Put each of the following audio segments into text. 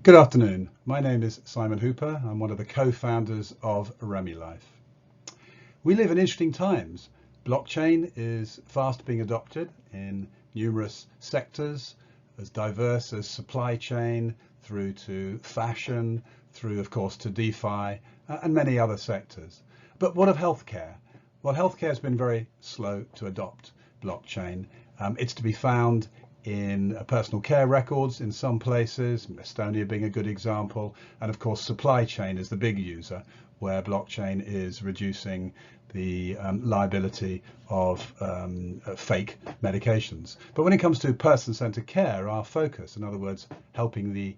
Good afternoon. My name is Simon Hooper. I'm one of the co-founders of ReMeLife. We live in interesting times. Blockchain is fast being adopted in numerous sectors, as diverse as supply chain, through to fashion, through of course to DeFi and many other sectors. But what of healthcare? Well, healthcare has been very slow to adopt blockchain. It's to be found in personal care records in some places, Estonia being a good example, and of course supply chain is the big user, where blockchain is reducing the liability of fake medications. But when it comes to person-centered care, our focus, in other words, helping the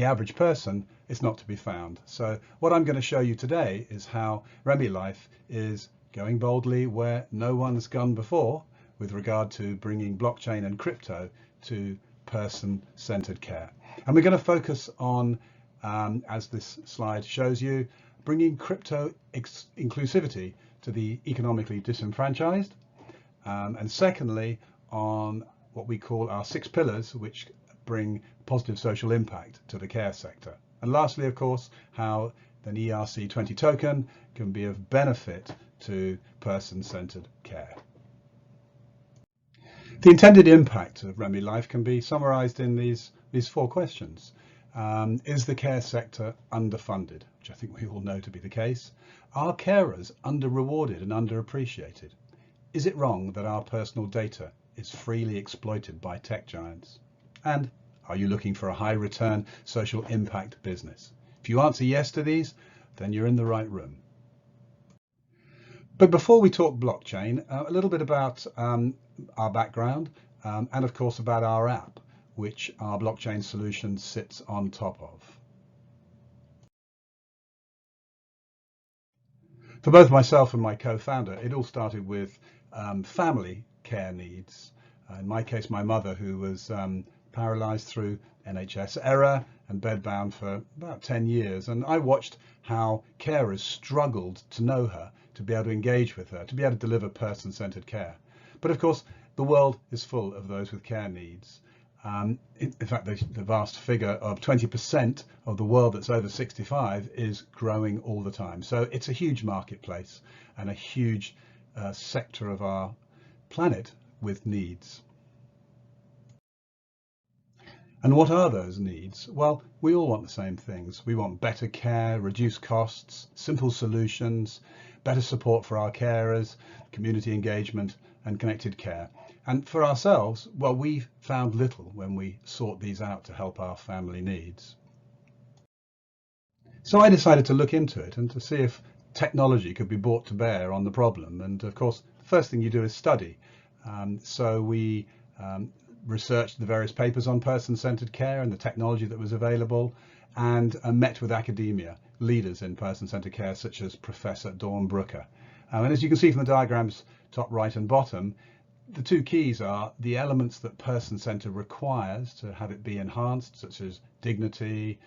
average person, is not to be found. So what I'm going to show you today is how ReMeLife is going boldly where no one's gone before, with regard to bringing blockchain and crypto to person-centered care. And we're going to focus on, as this slide shows you, bringing crypto inclusivity to the economically disenfranchised, and secondly on what we call our 6 pillars, which bring positive social impact to the care sector. And lastly, of course, how an ERC20 token can be of benefit to person-centered care. The intended impact of ReMeLife can be summarised in these 4 questions. Is the care sector underfunded, which I think we all know to be the case? Are carers under-rewarded and underappreciated? Is it wrong that our personal data is freely exploited by tech giants? And are you looking for a high return social impact business? If you answer yes to these, then you're in the right room. But before we talk blockchain, a little bit about our background and of course about our app, which our blockchain solution sits on top of. For both myself and my co-founder, it all started with family care needs. In my case, my mother, who was paralysed through NHS error and bedbound for about 10 years. And I watched how carers struggled to know her, to be able to engage with her, to be able to deliver person-centered care. But of course, the world is full of those with care needs. In fact, the vast figure of 20% of the world that's over 65 is growing all the time. So it's a huge marketplace and a huge sector of our planet with needs. And what are those needs? Well, we all want the same things. We want better care, reduced costs, simple solutions, better support for our carers, community engagement and connected care. And for ourselves, well, we found little when we sought these out to help our family needs. So I decided to look into it and to see if technology could be brought to bear on the problem. And of course, the first thing you do is study. So we researched the various papers on person-centered care and the technology that was available, and met with academia, leaders in person-centered care, such as Professor Dawn Brooker. And as you can see from the diagrams top right and bottom, the 2 keys are the elements that person-centered requires to have it be enhanced, such as dignity,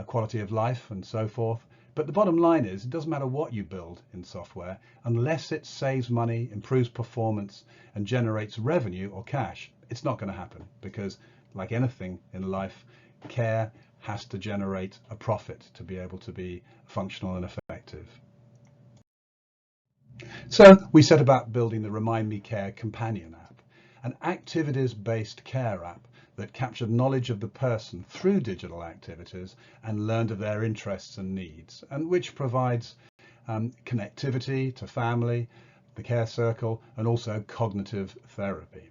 quality of life and so forth. But the bottom line is, it doesn't matter what you build in software, unless it saves money, improves performance and generates revenue or cash, it's not going to happen, because like anything in life, care has to generate a profit to be able to be functional and effective. So we set about building the Remind Me Care companion app, an activities-based care app that captured knowledge of the person through digital activities and learned of their interests and needs, and which provides connectivity to family, the care circle, and also cognitive therapy.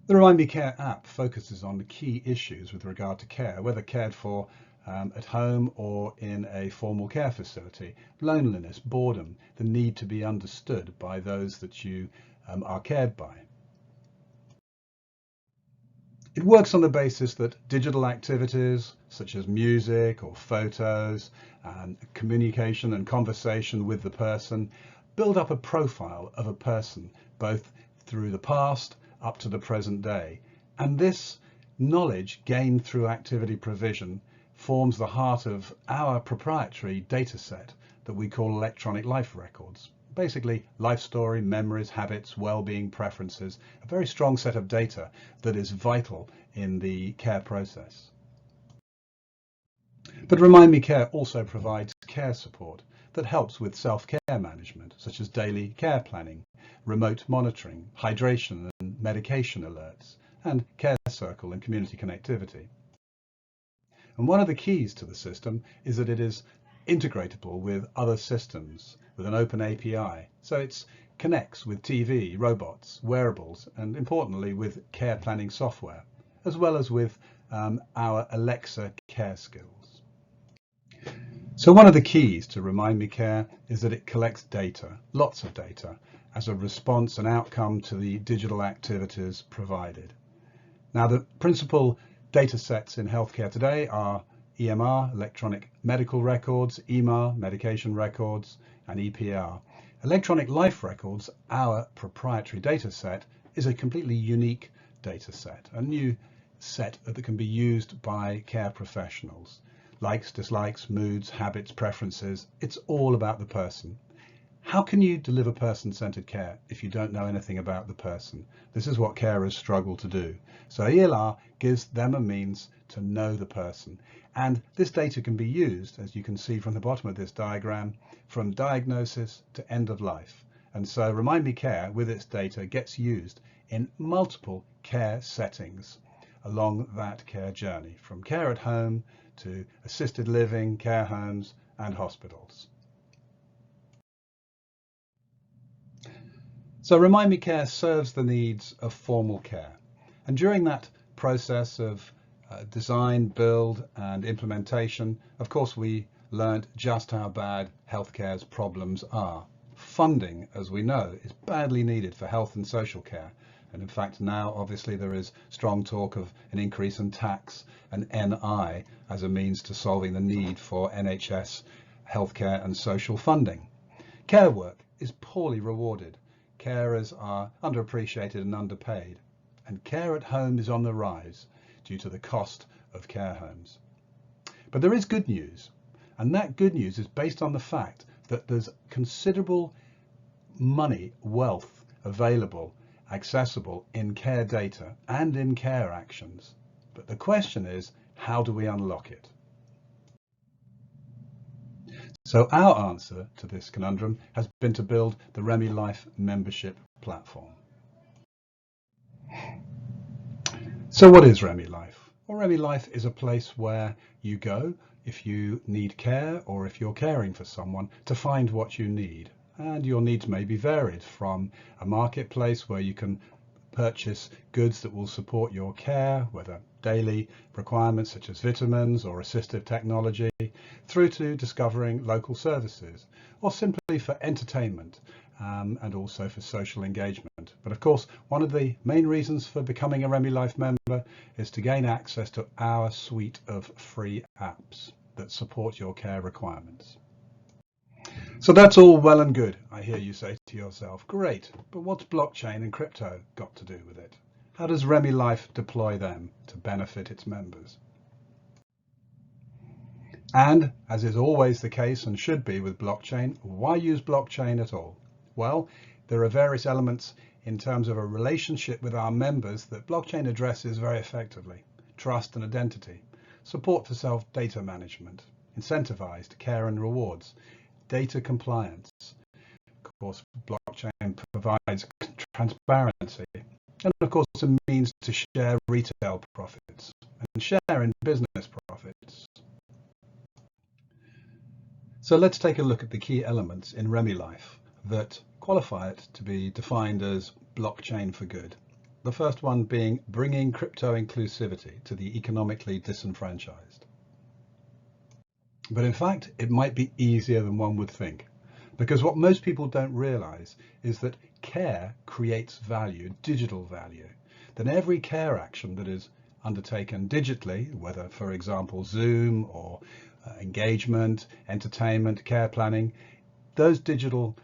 The Remind Me Care app focuses on the key issues with regard to care, whether cared for at home or in a formal care facility: loneliness, boredom, the need to be understood by those that you are cared by. It works on the basis that digital activities such as music or photos, communication and conversation with the person build up a profile of a person, both through the past up to the present day. And this knowledge gained through activity provision forms the heart of our proprietary data set that we call electronic life records. Basically, life story, memories, habits, well-being, preferences, a very strong set of data that is vital in the care process. But Remind Me Care also provides care support that helps with self-care management, such as daily care planning, remote monitoring, hydration and medication alerts, and care circle and community connectivity. And one of the keys to the system is that it is integratable with other systems with an open API. So it connects with TV, robots, wearables, and importantly with care planning software, as well as with our Alexa care skills. So one of the keys to Remind Me Care is that it collects data, lots of data, as a response and outcome to the digital activities provided. Now, the principal data sets in healthcare today are EMR, electronic medical records, EMR, medication records, and EPR. Electronic life records, our proprietary data set, is a completely unique data set, a new set that can be used by care professionals. Likes, dislikes, moods, habits, preferences, it's all about the person. How can you deliver person-centered care if you don't know anything about the person? This is what carers struggle to do. So ELR gives them a means to know the person. And this data can be used, as you can see from the bottom of this diagram, from diagnosis to end of life. And so Remind Me Care, with its data, gets used in multiple care settings along that care journey, from care at home to assisted living, care homes, and hospitals. So Remind Me Care serves the needs of formal care. And during that process of design, build and implementation, of course, we learned just how bad healthcare's problems are. Funding, as we know, is badly needed for health and social care. And in fact, now obviously there is strong talk of an increase in tax and NI as a means to solving the need for NHS healthcare and social funding. Care work is poorly rewarded. Carers are underappreciated and underpaid, and care at home is on the rise due to the cost of care homes. But there is good news, and that good news is based on the fact that there's considerable money, wealth available, accessible in care data and in care actions. But the question is, how do we unlock it? So our answer to this conundrum has been to build the ReMeLife membership platform. So what is ReMeLife? Well, ReMeLife is a place where you go if you need care or if you're caring for someone to find what you need. And your needs may be varied, from a marketplace where you can purchase goods that will support your care, whether daily requirements such as vitamins or assistive technology, through to discovering local services, or simply for entertainment and also for social engagement. But of course, one of the main reasons for becoming a ReMeLife member is to gain access to our suite of free apps that support your care requirements. So that's all well and good, I hear you say to yourself. Great, but what's blockchain and crypto got to do with it? How does ReMeLife deploy them to benefit its members? And, as is always the case and should be with blockchain, why use blockchain at all? Well, there are various elements in terms of a relationship with our members that blockchain addresses very effectively. Trust and identity, support for self-data management, incentivized care and rewards, data compliance. Of course, blockchain provides transparency, and of course a means to share retail profits and share in business profits. So let's take a look at the key elements in ReMeLife that qualify it to be defined as blockchain for good. The first one being bringing crypto inclusivity to the economically disenfranchised. But in fact, it might be easier than one would think, because what most people don't realize is that care creates value, digital value. Then every care action that is undertaken digitally, whether, for example, Zoom or engagement, entertainment, care planning, those digital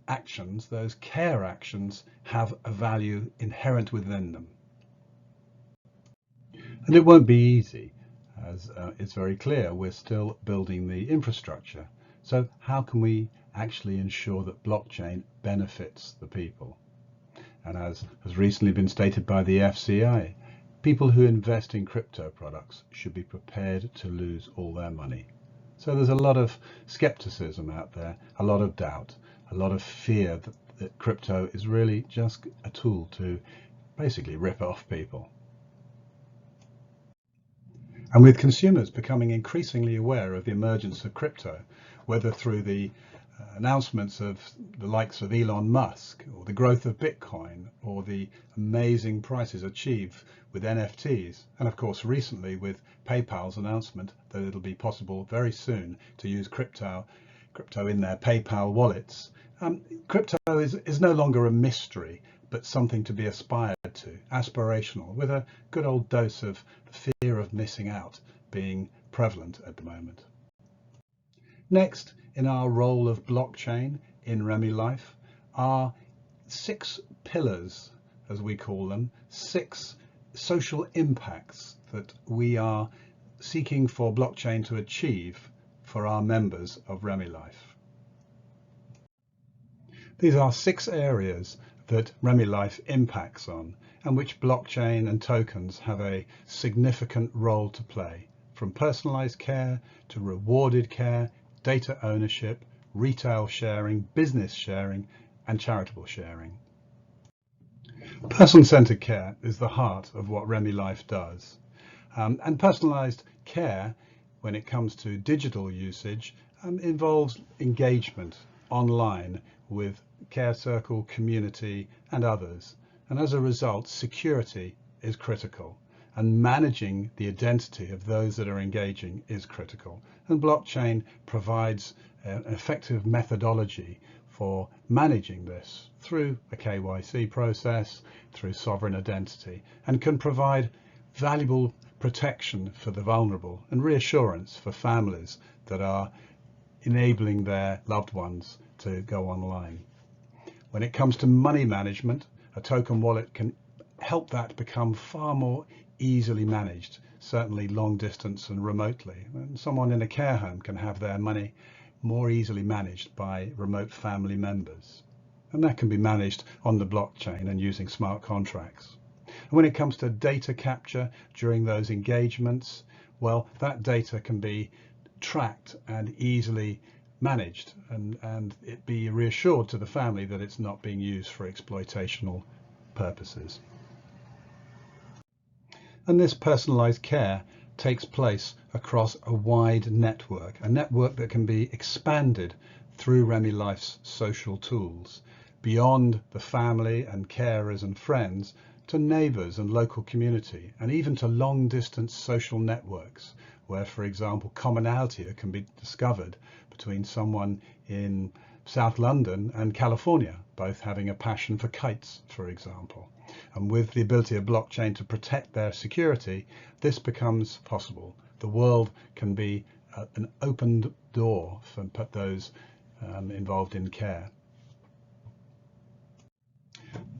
actions, those care actions, have a value inherent within them. And it won't be easy, as it's very clear we're still building the infrastructure. So how can we actually ensure that blockchain benefits the people. And as has recently been stated by the FCA, people who invest in crypto products should be prepared to lose all their money. So there's a lot of skepticism out there, a lot of doubt, a lot of fear that crypto is really just a tool to basically rip off people. And with consumers becoming increasingly aware of the emergence of crypto, whether through the announcements of the likes of Elon Musk, or the growth of Bitcoin, or the amazing prices achieved with NFTs, and of course recently with PayPal's announcement that it'll be possible very soon to use crypto in their PayPal wallets, crypto is no longer a mystery, but something to be aspired to, aspirational, with a good old dose of fear of missing out being prevalent at the moment. Next, in our role of blockchain in ReMeLife, are 6 pillars, as we call them, 6 social impacts that we are seeking for blockchain to achieve for our members of ReMeLife. These are 6 areas that ReMeLife impacts on, and which blockchain and tokens have a significant role to play, from personalized care to rewarded care, data ownership, retail sharing, business sharing, and charitable sharing. Person-centered care is the heart of what ReMeLife does. And personalized care, when it comes to digital usage, involves engagement online with Care Circle, community, and others. And as a result, security is critical, and managing the identity of those that are engaging is critical. And blockchain provides an effective methodology for managing this through a KYC process, through sovereign identity, and can provide valuable protection for the vulnerable and reassurance for families that are enabling their loved ones to go online. When it comes to money management, a token wallet can help that become far more easily managed, certainly long distance and remotely. And someone in a care home can have their money more easily managed by remote family members. And that can be managed on the blockchain and using smart contracts. And when it comes to data capture during those engagements, well, that data can be tracked and easily managed, and it be reassured to the family that it's not being used for exploitational purposes. And this personalized care takes place across a wide network, a network that can be expanded through ReMeLife's social tools, beyond the family and carers and friends, to neighbours and local community, and even to long distance social networks, where, for example, commonality can be discovered between someone in South London and California, both having a passion for kites, for example. And with the ability of blockchain to protect their security, this becomes possible. The world can be an opened door for those involved in care.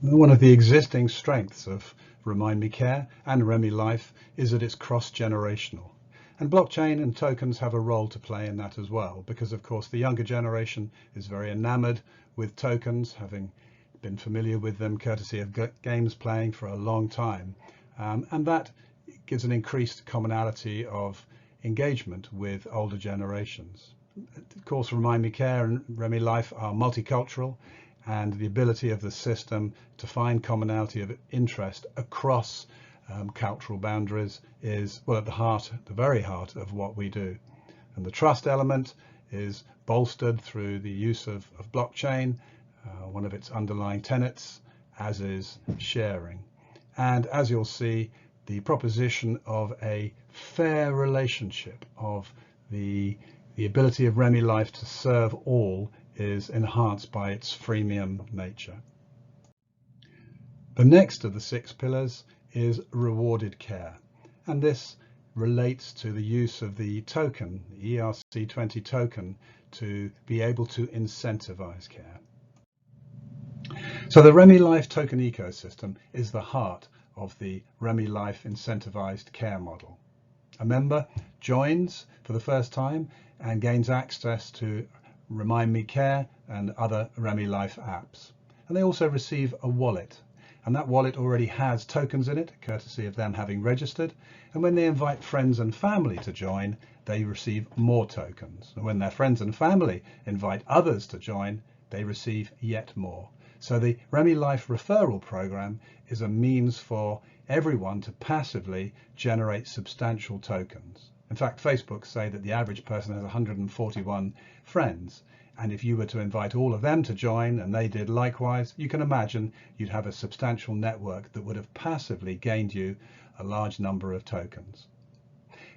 One of the existing strengths of Remind Me Care and ReMeLife is that it's cross-generational. And blockchain and tokens have a role to play in that as well, because of course the younger generation is very enamored with tokens, having been familiar with them courtesy of games playing for a long time. And that gives an increased commonality of engagement with older generations. Of course, Remind Me Care and ReMeLife are multicultural, and the ability of the system to find commonality of interest across cultural boundaries is, well, at the very heart of what we do. And the trust element is bolstered through the use of blockchain, one of its underlying tenets, as is sharing. And as you'll see, the proposition of a fair relationship, of the ability of ReMeLife to serve all, is enhanced by its freemium nature. The next of the 6 pillars is rewarded care, and this relates to the use of the token, the ERC20 token, to be able to incentivize care. So the ReMeLife token ecosystem is the heart of the ReMeLife incentivized care model. A member joins for the first time and gains access to Remind Me Care and other ReMeLife apps. And they also receive a wallet. And that wallet already has tokens in it, courtesy of them having registered. And when they invite friends and family to join, they receive more tokens. And when their friends and family invite others to join, they receive yet more. So the ReMeLife referral program is a means for everyone to passively generate substantial tokens. In fact, Facebook say that the average person has 141 friends. And if you were to invite all of them to join and they did likewise, you can imagine you'd have a substantial network that would have passively gained you a large number of tokens.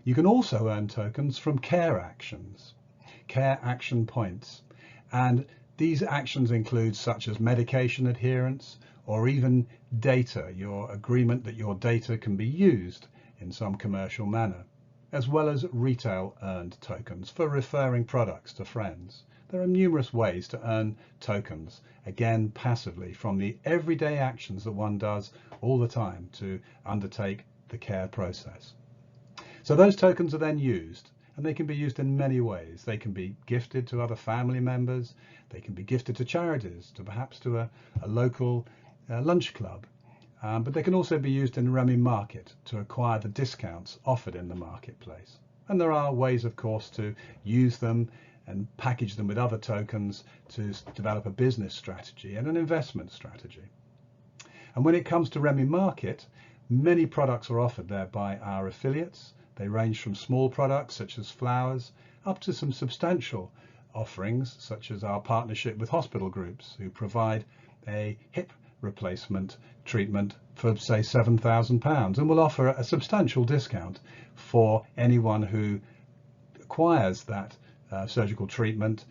You can also earn tokens from care actions, care action points. And these actions include such as medication adherence or even data, your agreement that your data can be used in some commercial manner, as well as retail earned tokens for referring products to friends. There are numerous ways to earn tokens, again passively, from the everyday actions that one does all the time to undertake the care process. So those tokens are then used, and they can be used in many ways. They can be gifted to other family members, they can be gifted to charities, to perhaps to a local lunch club, but they can also be used in Remy Market to acquire the discounts offered in the marketplace. And there are ways, of course, to use them and package them with other tokens to develop a business strategy and an investment strategy. And when it comes to Remy Market, many products are offered there by our affiliates. They range from small products such as flowers up to some substantial offerings such as our partnership with hospital groups who provide a hip replacement treatment for say £7,000 and will offer a substantial discount for anyone who acquires that surgical treatment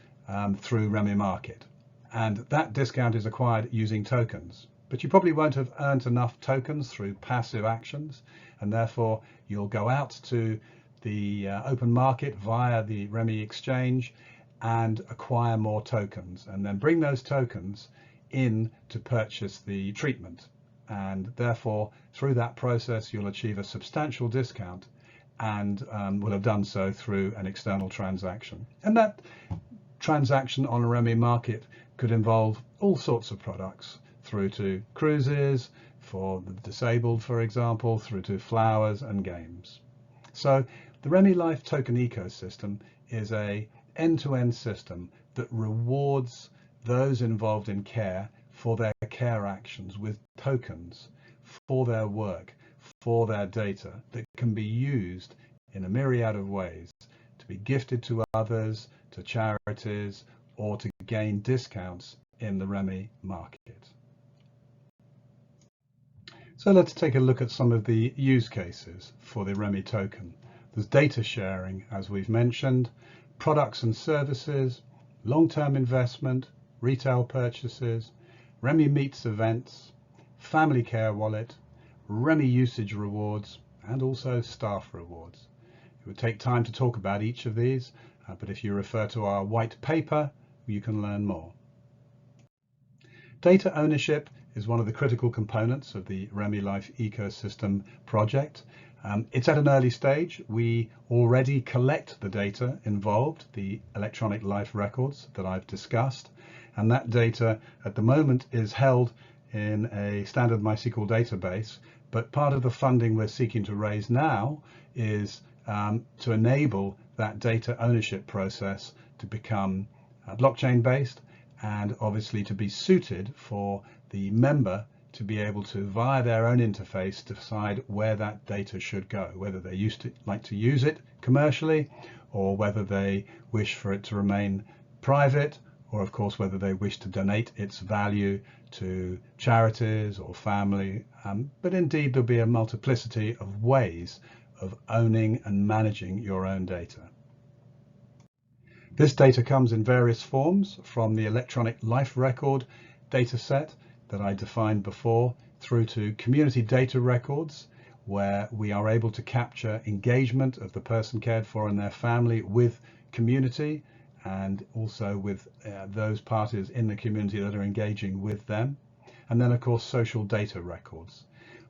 through Remy Market. And that discount is acquired using tokens. But you probably won't have earned enough tokens through passive actions, and therefore you'll go out to the open market via the Remy exchange and acquire more tokens, and then bring those tokens in to purchase the treatment. And therefore, through that process, you'll achieve a substantial discount and will have done so through an external transaction. And that transaction on Remy Market could involve all sorts of products, through to cruises for the disabled, for example, through to flowers and games. So the ReMeLife token ecosystem is a end-to-end system that rewards those involved in care for their care actions with tokens, for their work, for their data that can be used in a myriad of ways to be gifted to others, to charities, or to gain discounts in the Remy Market. So let's take a look at some of the use cases for the Remy token. There's data sharing, as we've mentioned, products and services, long-term investment, retail purchases, Remy Meets events, family care wallet, Remy usage rewards, and also staff rewards. It would take time to talk about each of these, but if you refer to our white paper, you can learn more. Data ownership is one of the critical components of the ReMeLife ecosystem project. It's at an early stage. We already collect the data involved, the electronic life records that I've discussed, and that data at the moment is held in a standard MySQL database, but part of the funding we're seeking to raise now is to enable that data ownership process to become blockchain based, and obviously to be suited for the member to be able to, via their own interface, decide where that data should go, whether they like to use it commercially, or whether they wish for it to remain private, or of course whether they wish to donate its value to charities or family. But indeed there'll be a multiplicity of ways of owning and managing your own data. This data comes in various forms, from the electronic life record data set that I defined before, through to community data records, where we are able to capture engagement of the person cared for and their family with community, and also with those parties in the community that are engaging with them. And then of course social data records.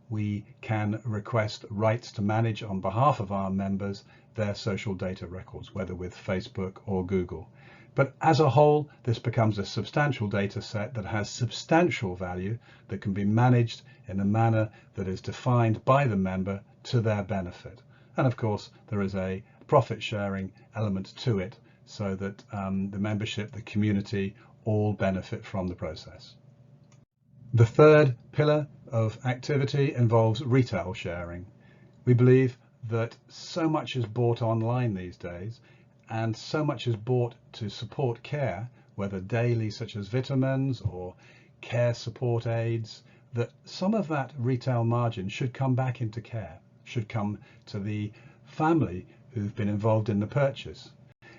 We can request rights to manage on behalf of our members their social data records, whether with Facebook or Google. But as a whole, this becomes a substantial data set that has substantial value that can be managed in a manner that is defined by the member to their benefit. And of course, there is a profit sharing element to it so that the membership, the community, all benefit from the process. The third pillar of activity involves retail sharing. We believe that so much is bought online these days, and so much is bought to support care, whether daily such as vitamins or care support aids, that some of that retail margin should come back into care, should come to the family who've been involved in the purchase.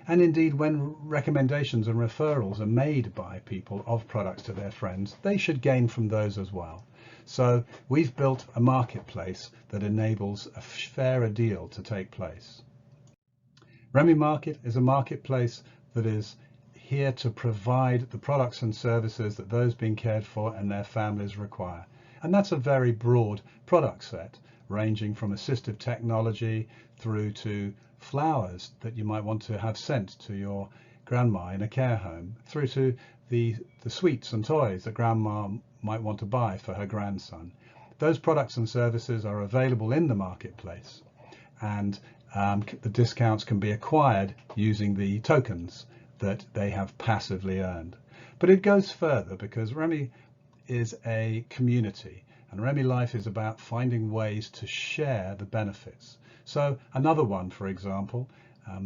And indeed, when recommendations and referrals are made by people of products to their friends, they should gain from those as well. So we've built a marketplace that enables a fairer deal to take place. Remy Market is a marketplace that is here to provide the products and services that those being cared for and their families require. And that's a very broad product set, ranging from assistive technology through to flowers that you might want to have sent to your grandma in a care home, through to the sweets and toys that grandma might want to buy for her grandson. Those products and services are available in the marketplace, and the discounts can be acquired using the tokens that they have passively earned. But it goes further, because Remy is a community, and ReMeLife is about finding ways to share the benefits. So another one, for example,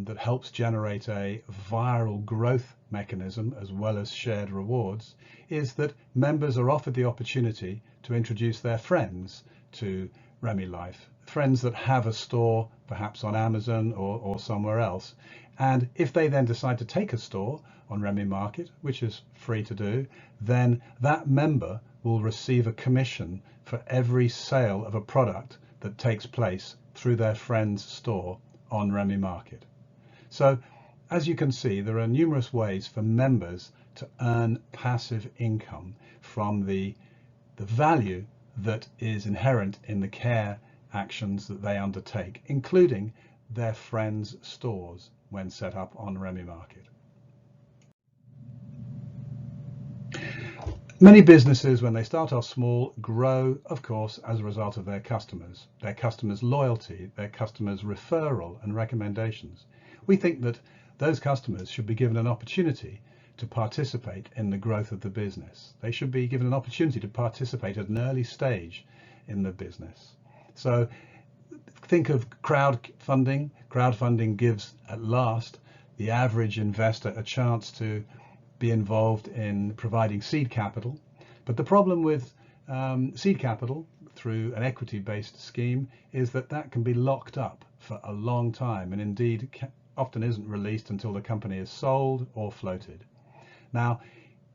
that helps generate a viral growth mechanism as well as shared rewards is that members are offered the opportunity to introduce their friends to ReMeLife, friends that have a store perhaps on Amazon or somewhere else. And if they then decide to take a store on Remy Market, which is free to do, then that member will receive a commission for every sale of a product that takes place through their friend's store on Remy Market. So as you can see, there are numerous ways for members to earn passive income from the value that is inherent in the care actions that they undertake, including their friends' stores when set up on Remy Market. Many businesses, when they start off small, grow, of course, as a result of their customers' loyalty, their customers' referral and recommendations. We think that those customers should be given an opportunity to participate in the growth of the business. They should be given an opportunity to participate at an early stage in the business. So think of crowdfunding. Crowdfunding gives at last the average investor a chance to be involved in providing seed capital. But the problem with seed capital through an equity-based scheme is that that can be locked up for a long time, and indeed often isn't released until the company is sold or floated. Now,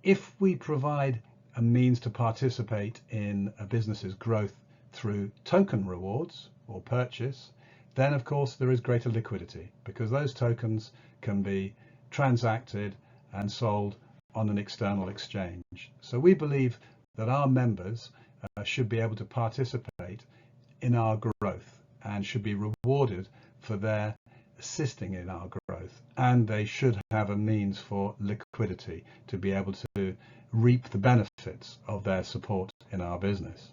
if we provide a means to participate in a business's growth through token rewards or purchase, then of course there is greater liquidity, because those tokens can be transacted and sold on an external exchange. So we believe that our members should be able to participate in our growth and should be rewarded for their assisting in our growth, and they should have a means for liquidity to be able to reap the benefits of their support in our business.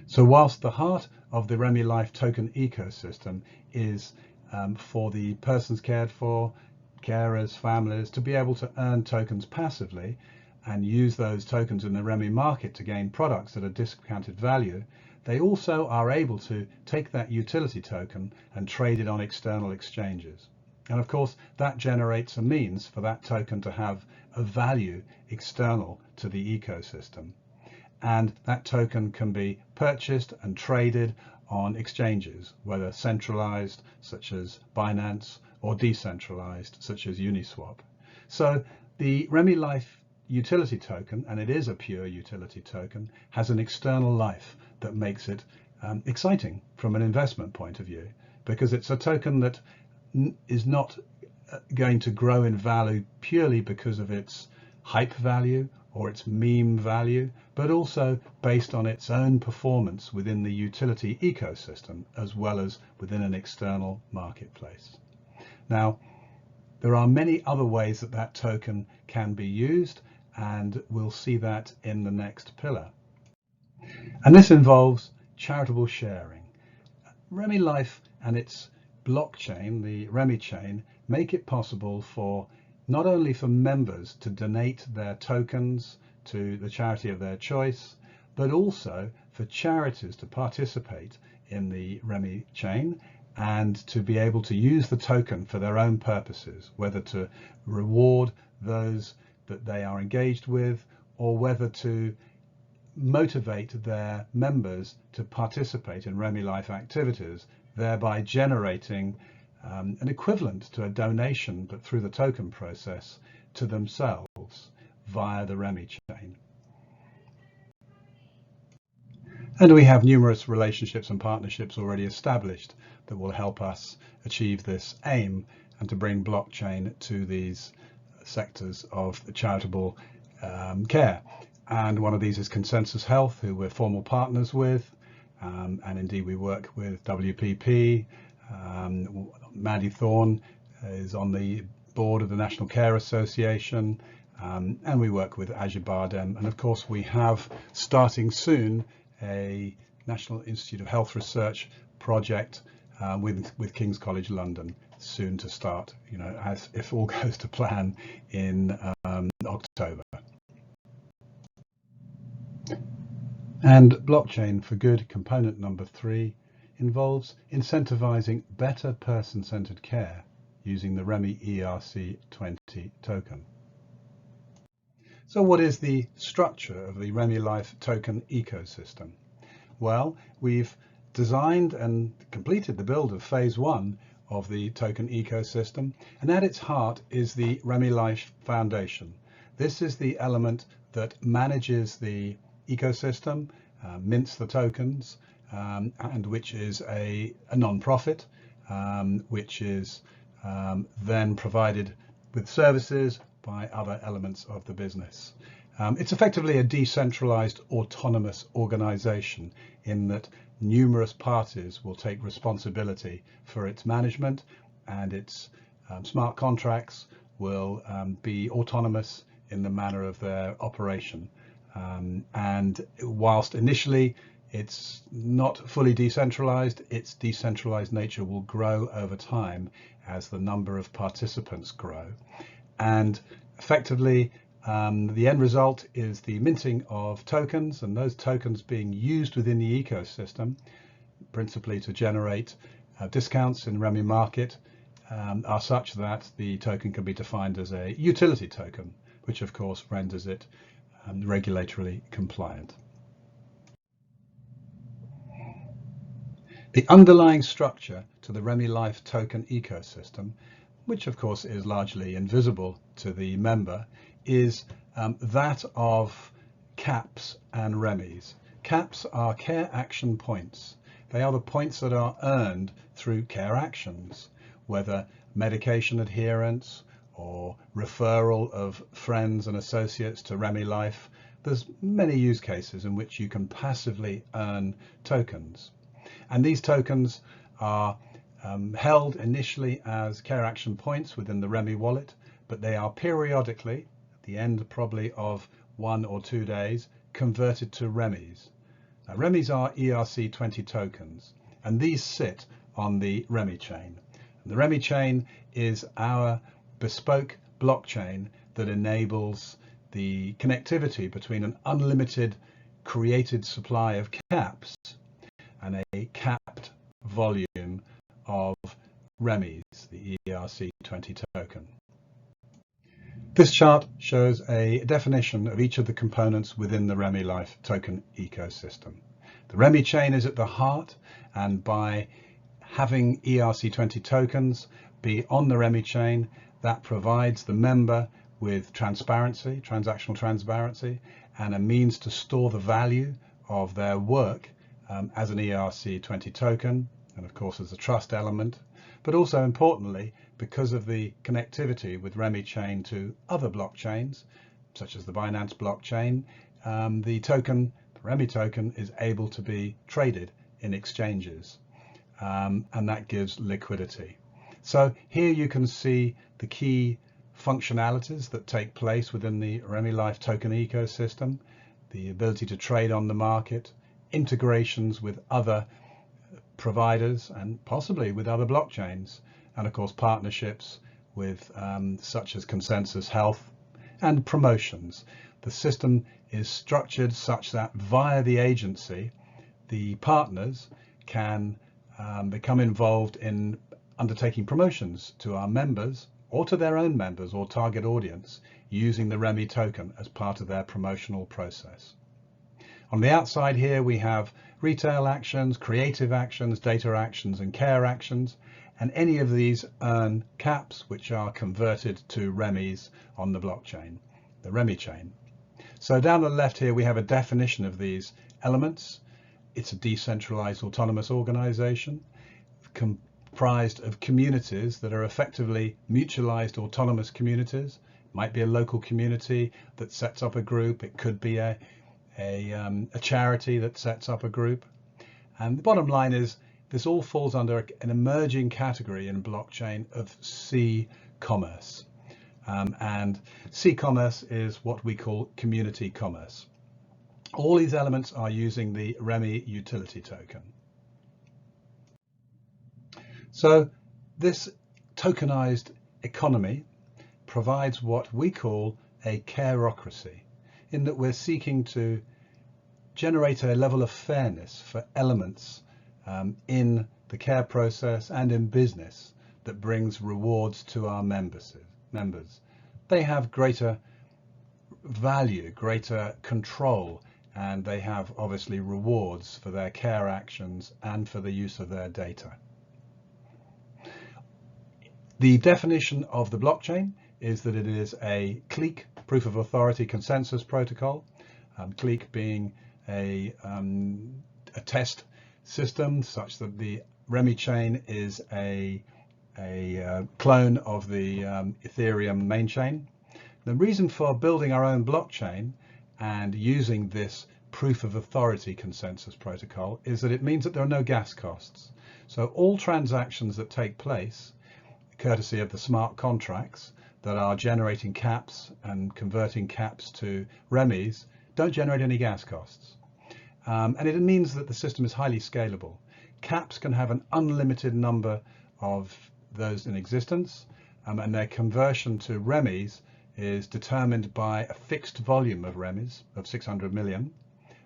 So whilst the heart of the ReMeLife token ecosystem is for the persons cared for, carers, families, to be able to earn tokens passively and use those tokens in the Remy Market to gain products at a discounted value, they also are able to take that utility token and trade it on external exchanges. And of course, that generates a means for that token to have a value external to the ecosystem. And that token can be purchased and traded on exchanges, whether centralized, such as Binance, or decentralized, such as Uniswap. So the ReMeLife utility token, and it is a pure utility token, has an external life that makes it exciting from an investment point of view, because it's a token that is not going to grow in value purely because of its hype value or its meme value, but also based on its own performance within the utility ecosystem as well as within an external marketplace. Now, There are many other ways that that token can be used, and we'll see that in the next pillar. And this involves charitable sharing. ReMeLife and its blockchain, the Remy Chain, make it possible for not only for members to donate their tokens to the charity of their choice, but also for charities to participate in the Remy Chain and to be able to use the token for their own purposes, whether to reward those that they are engaged with, or whether to motivate their members to participate in ReMeLife activities, thereby generating an equivalent to a donation, but through the token process, to themselves via the Remy Chain. And we have numerous relationships and partnerships already established that will help us achieve this aim and to bring blockchain to these sectors of charitable care. And one of these is Consensus Health, who we're formal partners with, and indeed we work with WPP. Maddie Thorne is on the board of the National Care Association, and we work with Ajibadem. And of course we have, starting soon, a National Institute of Health Research project with King's College London, soon to start, as if all goes to plan, in October. And blockchain for good component number 3 involves incentivizing better person-centered care using the Remy ERC20 token. So what is the structure of the ReMeLife token ecosystem? Well, we've designed and completed the build of phase 1 of the token ecosystem, and at its heart is the ReMeLife Foundation. This is the element that manages the ecosystem, mints the tokens, and which is a non-profit, which is then provided with services by other elements of the business. It's effectively a decentralized autonomous organization in that numerous parties will take responsibility for its management, and its smart contracts will be autonomous in the manner of their operation. And whilst initially it's not fully decentralized, its decentralized nature will grow over time as the number of participants grow. And effectively, the end result is the minting of tokens, and those tokens being used within the ecosystem, principally to generate discounts in Remy Market, are such that the token can be defined as a utility token, which of course renders it regulatorily compliant. The underlying structure to the ReMeLife token ecosystem, which of course is largely invisible to the member, is that of CAPs and REMEs. CAPs are care action points. They are the points that are earned through care actions, whether medication adherence or referral of friends and associates to ReMeLife. There's many use cases in which you can passively earn tokens. And these tokens are held initially as care action points within the Remy wallet, but they are periodically, at the end probably of 1 or 2 days, converted to Remys. Now, Remys are ERC20 tokens, and these sit on the Remy Chain. And the Remy Chain is our bespoke blockchain that enables the connectivity between an unlimited created supply of caps and a capped volume of Remys, the ERC20 token. This chart shows a definition of each of the components within the ReMeLife token ecosystem. The Remy Chain is at the heart, and by having ERC20 tokens be on the Remy Chain, that provides the member with transparency, transactional transparency, and a means to store the value of their work as an ERC20 token, and of course as a trust element, but also importantly, because of the connectivity with Remy Chain to other blockchains, such as the Binance blockchain, the Remy token is able to be traded in exchanges, and that gives liquidity. So here you can see the key functionalities that take place within the ReMeLife token ecosystem, the ability to trade on the market, integrations with other providers and possibly with other blockchains, and of course partnerships with such as Consensus Health and promotions. The system is structured such that via the agency, the partners can become involved in undertaking promotions to our members or to their own members or target audience using the Remy token as part of their promotional process. On the outside here we have retail actions, creative actions, data actions and care actions, and any of these earn caps which are converted to Remys on the blockchain, the Remy Chain. So down the left here we have a definition of these elements. It's a decentralized autonomous organization comprised of communities that are effectively mutualized autonomous communities. It might be a local community that sets up a group. It could be a charity that sets up a group. And the bottom line is this all falls under an emerging category in blockchain of C-commerce. And C-commerce is what we call community commerce. All these elements are using the Remy utility token. So this tokenized economy provides what we call a careocracy, in that we're seeking to generate a level of fairness for elements in the care process and in business that brings rewards to our members. They have greater value, greater control, and they have obviously rewards for their care actions and for the use of their data. The definition of the blockchain is that it is a clique, proof of authority consensus protocol, clique being a test system such that the Remy chain is a clone of the Ethereum main chain. The reason for building our own blockchain and using this proof of authority consensus protocol is that it means that there are no gas costs. So all transactions that take place, courtesy of the smart contracts that are generating caps and converting caps to Remys, don't generate any gas costs. And it means that the system is highly scalable. Caps can have an unlimited number of those in existence, and their conversion to Remys is determined by a fixed volume of Remys of 600 million,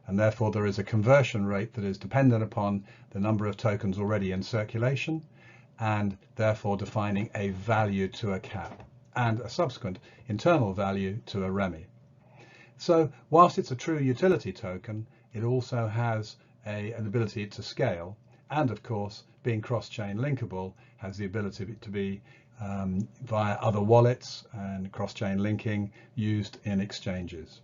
and therefore there is a conversion rate that is dependent upon the number of tokens already in circulation, and therefore defining a value to a cap and a subsequent internal value to a Remy. So whilst it's a true utility token, it also has an ability to scale, and of course being cross-chain linkable has the ability to be via other wallets and cross-chain linking used in exchanges.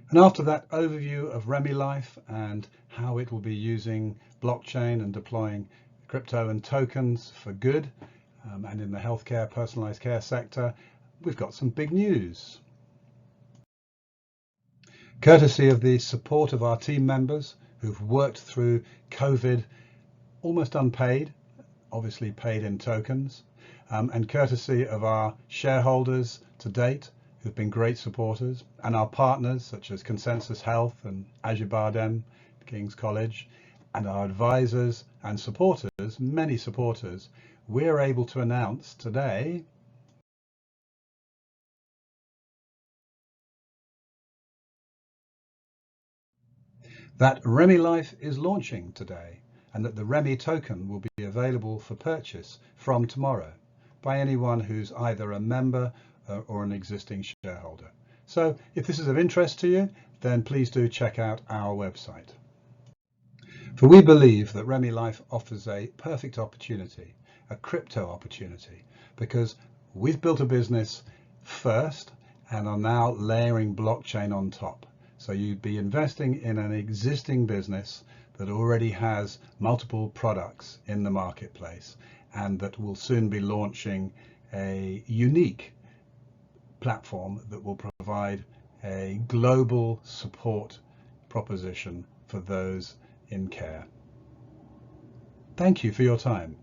And after that overview of ReMeLife and how it will be using blockchain and deploying crypto and tokens for good, and in the healthcare personalized care sector, we've got some big news. Courtesy of the support of our team members who've worked through COVID almost unpaid, obviously paid in tokens, and courtesy of our shareholders to date who've been great supporters, and our partners such as Consensus Health and Ajibadem, King's College, and our advisors and supporters, many supporters, we're able to announce today that ReMeLife is launching today, and that the Remy token will be available for purchase from tomorrow by anyone who's either a member or an existing shareholder. So if this is of interest to you, then please do check out our website. For we believe that ReMeLife offers a perfect opportunity, a crypto opportunity, because we've built a business first and are now layering blockchain on top. So you'd be investing in an existing business that already has multiple products in the marketplace and that will soon be launching a unique platform that will provide a global support proposition for those in care. Thank you for your time.